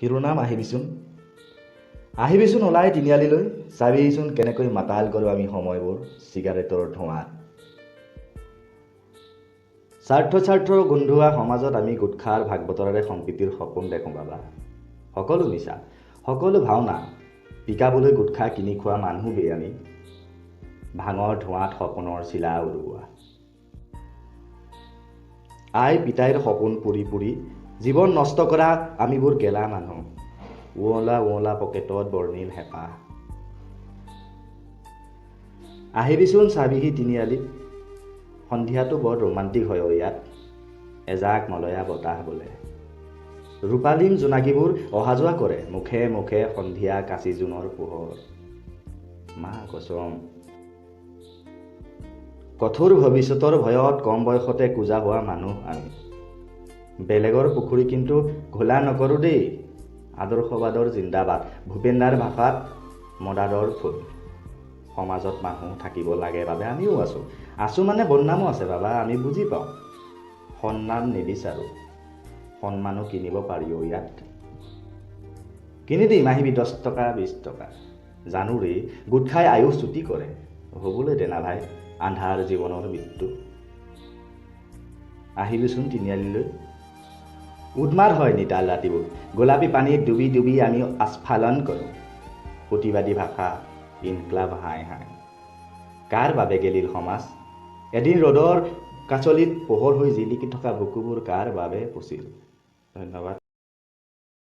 শিৰোনাম আহিবিচোন ওলাই তিনিআলিলৈ চাবিচোন কেনেকৈ মাতাল কৰোঁ আমি সময়বোৰ চিগাৰেটৰ ধোঁৱাত। স্বাৰ্থৰ গোন্ধোৱা সমাজত আমি গোট খাৰ ভাগ বতৰাৰে সম্প্ৰীতিৰ সপোন দেখোঁ বাবা। সকলো মিছা, সকলো ভাওনা, পিকাবলৈ গোট খাই কিনি খোৱা মানুহ বেয়ামি, ভাঙৰ ধোঁৱাত সপোনৰ চিলা উৰুৱা। আই পিতাইৰ সপোন পুৰি পুৰি জীৱন নষ্ট কৰা আমিবোৰ গেলা মানুহ, উৱলা পকেটত বৰ্ণিল হেঁপাহ। আহিবিচোন চাবিহি তিনিআলিত, সন্ধিয়াটো বৰ ৰোমান্টিক হয় ইয়াত, এজাক মলয়া বতাহ বোলে। ৰূপালীম জোনাকীবোৰ অহা যোৱা কৰে মুখে মুখে সন্ধিয়া কাচি জোনৰ পোহৰ। মা কছম, কঠোৰ ভৱিষ্যতৰ ভয়ত কম বয়সতে কোজা হোৱা মানুহ আমি। বেলেগৰ পুখুৰী কিন্তু ঘোলা নকৰোঁ দেই। আদৰ্শবাদৰ জিন্দাবাদ, ভূপেন্দাৰ ভাষাত মদাৰৰ ফুল। সমাজত মানুহ থাকিব লাগে বাবে আমিও আছোঁ মানে বদনামো আছে বাবা, আমি বুজি পাওঁ। সন্মান নিবিচাৰোঁ, সন্মানো কিনিব পাৰিও ইয়াত। কিনি দিম আহিবি 10 টকা 20 টকা, জানো ৰে গোট খাই আয়ুস চুটি কৰে, হ'বলৈ দে না ভাই আন্ধাৰ জীৱনৰ মৃত্যু। আহিবিচোন তিনিআলিলৈ, উন্মাদ হয় নিতাল ৰাতিবোৰ, গোলাপী পানীত ডুবি ডুবি আমি আস্ফালন কৰোঁ। প্ৰতিবাদী ভাষা, ইনক্লাব হাই হাই। কাৰ বাবে গেলিল সমাজ? এদিন ৰ'দৰ কাচলিত পোহৰ হৈ জিলিকি থকা বুকুবোৰ কাৰ বাবে পুছিল? ধন্যবাদ।